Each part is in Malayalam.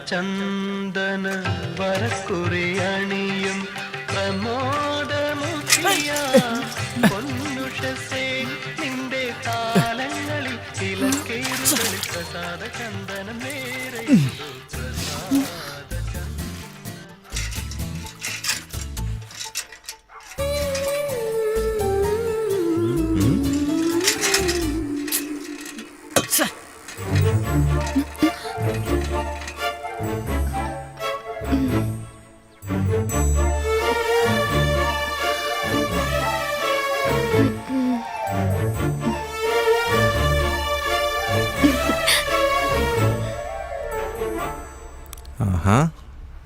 ചന്ദന വരക്കുറിയണിയും പ്രമോദമുഖിയ പൊന്നുഷസേ നിന്റെ താലങ്ങളിൽ ചിലക്കേറുകളിൽ പ്രസാദ ചന്ദനം വേറെ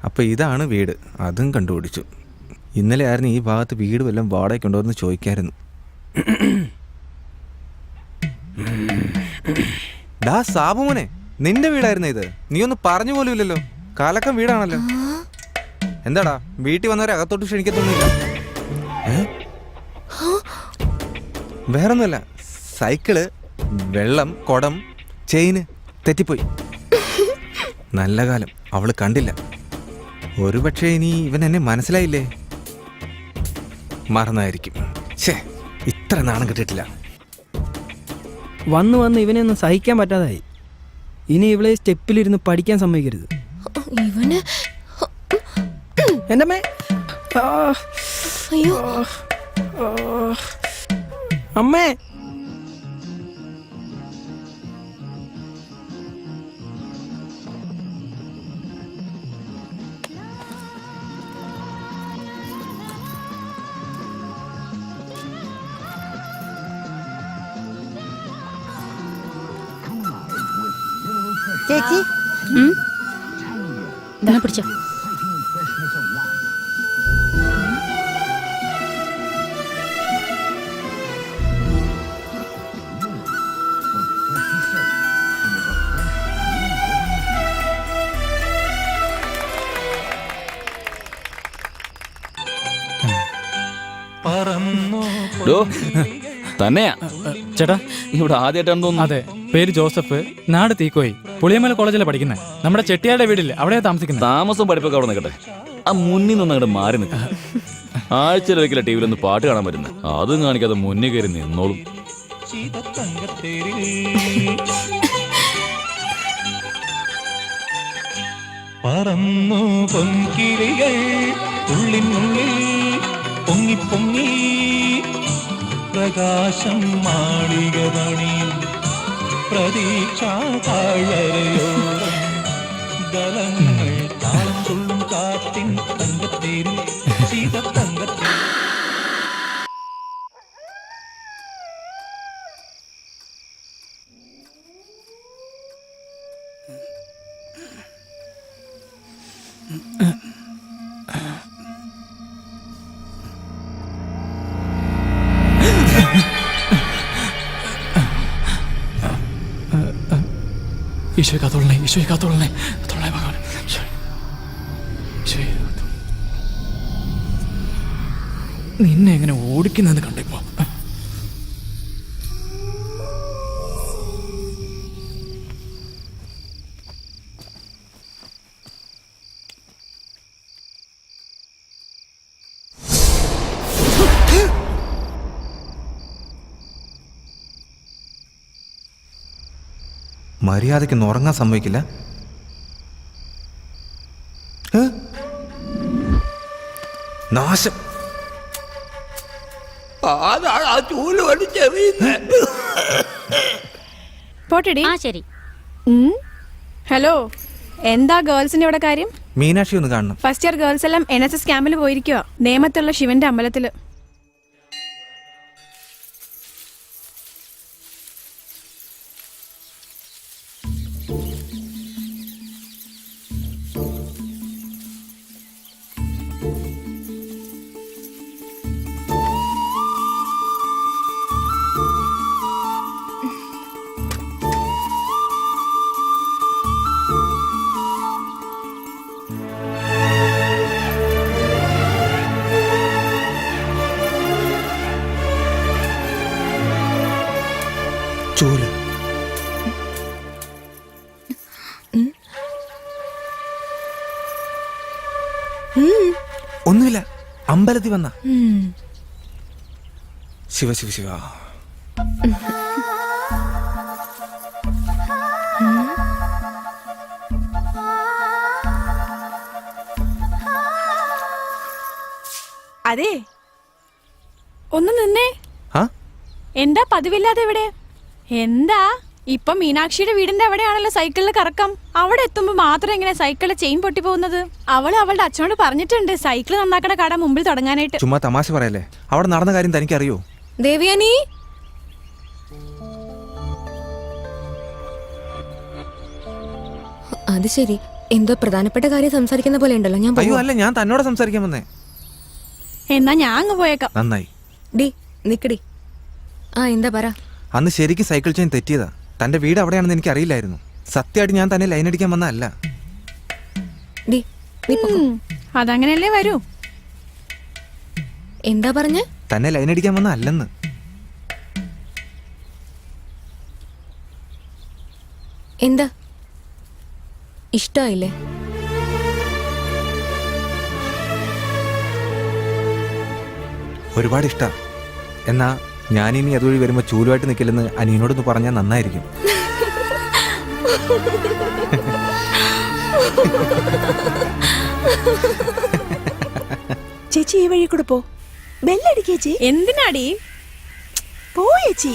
അപ്പോൾ ഇതാണ് വീട്. അതും കണ്ടുപിടിച്ചു. ഇന്നലെ ആയിരുന്നു ഈ ഭാഗത്ത് വീട് വല്ലതും വാടകയ്ക്കുണ്ടോ എന്ന് ചോദിക്കായിരുന്നു. ഡാ സാബുമോനെ, നിന്റെ വീടായിരുന്നു ഇത്? നീ ഒന്ന് പറഞ്ഞു പോലും ഇല്ലല്ലോ. കാലക്കം വീടാണല്ലോ. എന്താടാ വീട്ടിൽ വന്നവരെ അകത്തോട്ട് ക്ഷണിക്കത്തൊന്നുമില്ല? വേറൊന്നുമല്ല, സൈക്കിള്, വെള്ളം, കുടം, ചെയിന് തെറ്റിപ്പോയി. നല്ല കാലം അവള് കണ്ടില്ല. ഒരുപക്ഷെ ഇനി ഇവൻ എന്നെ മനസ്സിലായില്ലേ? മറന്നായിരിക്കും. ഛേ, ഇത്ര നാണം കിട്ടിയിട്ടില്ല. വന്ന് വന്ന് ഇവനെ ഒന്നും സഹിക്കാൻ പറ്റാതായി. ഇനി ഇവളെ സ്റ്റെപ്പിലിരുന്ന് പഠിക്കാൻ സമ്മതിക്കരുത്. ഇവന് എൻ്റെ അമ്മേ, അയ്യോ അമ്മേ. ചേച്ചി പിടിച്ചോ. തന്നെയാ ചേട്ടാ, ഇവിടെ ആദ്യമായിട്ടാണ് തോന്നുന്നു. അതെ, പേര് ജോസഫ്, നാട് തീക്കോയി, പുളിയമല കോളേജിലാണ് പഠിക്കുന്നത്. നമ്മുടെ ചെട്ടിയാരുടെ വീടില്ലേ, അവിടെയാണ് താമസിക്കുന്നത്. താമസം പഠിപ്പൊക്കെ അവിടെ നിൽക്കട്ടെ, ആ മുന്നിൽ നിന്ന് അങ്ങോട്ട് മാറി നിൽക്കും. ആഴ്ചയിലൊരിക്കലും ടി വിയിലൊന്ന് പാട്ട് കാണാൻ വരുന്നത്, അതും കാണിക്കാതെ മുന്നിൽ കയറി നിന്നോളും. പറന്നു പൊൻകിളികൾ ഉള്ളിനുള്ളിൽ പൊങ്ങി പൊങ്ങി പ്രകാശം മാളികമണിയിൽ പ്രതീക്ഷാ താഴ്വരയോരം ദളങ്ങൾ താളം തുള്ളും കാത്തിൻ തങ്കത്തേരിൽ ശീതത്തങ്കത്തിൽ. ഈശോയെ കാത്തോളണേ, ഈശോയെ കാത്തോളണേ, കാത്തോളണേ ഭഗവാൻ. നിന്നെ എങ്ങനെ ഓടിക്കുന്നതെന്ന് കണ്ടിപ്പോ. മര്യാദയ്ക്കൊന്നും ഉറങ്ങാൻ സമ്മതിക്കില്ല. നാശം. പോട്ടെടി. ശരി. ഹലോ, എന്താ ഗേൾസിന്റെ ഇവിടെ കാര്യം? മീനാക്ഷി ഒന്ന് കാണണം. ഫസ്റ്റ് ഇയർ ഗേൾസ് എല്ലാം NSS ക്യാമ്പിൽ പോയിരിക്കുക, നേമത്തുള്ള ശിവന്റെ അമ്പലത്തില്. ഒന്നുമില്ല, അമ്പലത്തിൽ വന്ന. ശിവ ശിവ ശിവ. അതെ, ഒന്ന് നിന്നേ. ആ എന്താ പതിവില്ലാതെ ഇവിടെ? എന്താ ഇപ്പൊ മീനാക്ഷിയുടെ വീടിന്റെ അവിടെയാണല്ലോ സൈക്കിളിൽ കറക്കം. അവിടെ എത്തുമ്പോ മാത്രം എങ്ങനെ സൈക്കിളിൽ ചെയിൻ പൊട്ടി പോകുന്നത്? അവള് അവളുടെ അച്ഛനോട് പറഞ്ഞിട്ടുണ്ട് സൈക്കിൾ നന്നാക്കണ കട മുമ്പിൽ തുടങ്ങാനായിട്ട്. ചുമ്മാ തമാശ പറയല്ലേ, അവിടെ നടന്ന കാര്യം തനിക്കറിയോ? ദേവയാനി, അത് ശരി, എന്തോ പ്രധാനപ്പെട്ട കാര്യം സംസാരിക്കുന്ന പോലെ ഉണ്ടല്ലോ. ഞാൻ അയ്യോ അല്ല, ഞാൻ തന്നോട് സംസാരിക്കാൻ വന്നേ. എന്നാ ഞാൻ അങ്ങ് പോയേക്കാം. നന്നായി. ഡി നിക്കടി. ആ എന്താ പറ. അന്ന് ശരിക്കും സൈക്കിൾ ചെയിൻ തെറ്റിയതാ. തന്റെ വീട് അവിടെയാണെന്ന് എനിക്ക് അറിയില്ലായിരുന്നു. സത്യമായിട്ട് ഞാൻ തന്നെ ലൈൻ അടിക്കാൻ വന്നതല്ല. ഡി നീ പോ. അതങ്ങനെയല്ലേ വരൂ. എന്താ പറഞ്ഞ? തന്നെ ലൈൻ അടിക്കാൻ വന്ന അല്ലെന്ന്. എന്താ ഇഷ്ടായില്ലേ? ഒരുപാട് ഇഷ്ടാ. എന്നാ ഞാനിനി അതുവഴി വരുമ്പോ ചൂലുമായിട്ട് നിൽക്കില്ലെന്ന് അനിയനോടൊന്ന് പറഞ്ഞാൽ നന്നായിരിക്കും. ചേച്ചി ഈ വഴി കൂടെ പോ. ബെല്ലടിക്കേച്ചി. എന്തിനാടി? പോ ചേച്ചി.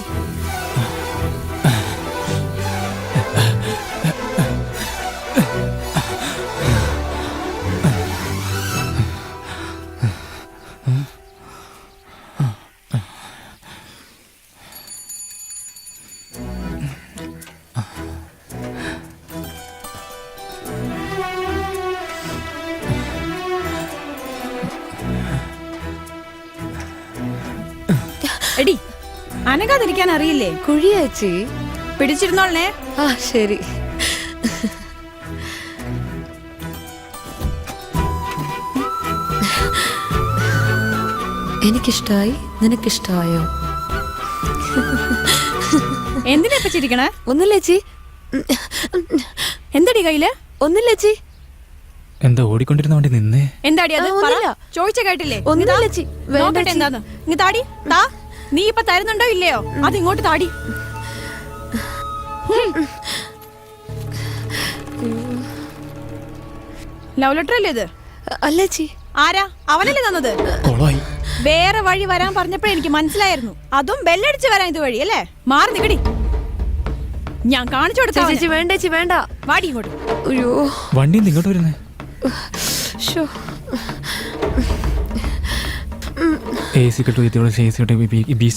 എടി, അനങ്ങാതിരിക്കാൻ അറിയില്ലേ? കുഴിയേച്ചി പിടിച്ചിരുന്നോളേ. ആ ശരി. എനിക്കിഷ്ടായി, നിനക്കിഷ്ടായോ? എന്തിനാ ഇപ്പൊ ചിരിക്കണേ? ഒന്നില്ലേച്ചി. എന്തടി കയ്യില്? ഒന്നില്ലേച്ചി. എന്താ ഓടിക്കൊണ്ടിരുന്ന വണ്ടി നിന്നേ? എന്താടി അത്? ആ, ഒന്നുമില്ല. ചോദിച്ച കേട്ടില്ലേ? ഒന്നുമില്ല ചേച്ചി. വേണ്ട നോക്കട്ടെ ചേച്ചി. എന്താന്ന്. ഇങ്ങ് താടി. താ. നീ ഇപ്പൊ തരുന്നുണ്ടോ ഇല്ലയോ? അത് ഇങ്ങോട്ട് താടി. ലവ് ലെറ്റർ അല്ലേ ഇത്? അല്ലേച്ചി. ആരാ? അവനല്ലേ തന്നത്? കൊളമായി. വേറെ വഴി വരാൻ പറഞ്ഞപ്പോഴേ എനിക്ക് മനസ്സിലായിരുന്നു. അതും ബെല്ലടിച്ച് വരാൻ ഇത് വഴി അല്ലേ? മാറി നിക്കടി. ഞാൻ കാണിച്ചു കൊടുക്കാം. ചേച്ചി വേണ്ട ചേച്ചി വേണ്ട. വാടി ഇങ്ങോട്ട്. അയ്യോ വണ്ടി ഇങ്ങോട്ട് വരുന്നേ. ശോ.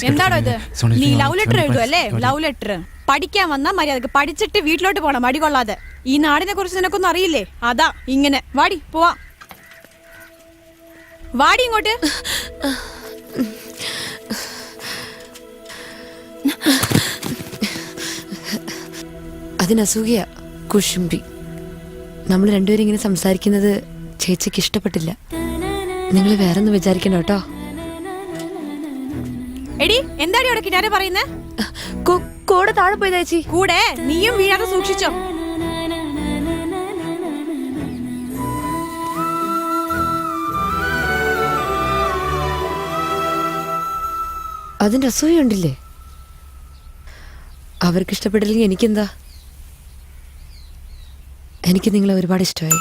എന്താണോ ഇത്? നീ ലവ് ലെറ്റർ എഴുതും അല്ലേ? ലവ് ലെറ്റർ പഠിക്കാൻ വന്നാ മര്യാദക്ക് പഠിച്ചിട്ട് വീട്ടിലോട്ട് പോണം, മടി കൊള്ളാതെ. ഈ നാടിനെ കുറിച്ച് നിനക്കൊന്നും അറിയില്ലേ? അതാ ഇങ്ങനെ. വാടി പോവാ. വാടി ഇങ്ങോട്ട്. അതിനസൂയ കുശുംബി. നമ്മൾ രണ്ടുപേരും ഇങ്ങനെ സംസാരിക്കുന്നത് ചേച്ചിക്ക് ഇഷ്ടപ്പെട്ടില്ല. നിങ്ങൾ വേറൊന്നും വിചാരിക്കണ്ട കേട്ടോ. എടി, എന്താടി അവിടെ കിട്ടാരെ പറയുന്നേ? കൂടെ താഴെ പോയി ചേച്ചി. കൂടെ നീയും വീഴാതെ സൂക്ഷിച്ചോ. അതിന്റെ അസൂയുണ്ടില്ലേ? അവർക്ക് ഇഷ്ടപ്പെട്ടില്ലെങ്കിൽ എനിക്കെന്താ? എനിക്ക് നിങ്ങളെ ഒരുപാട് ഇഷ്ടമായി.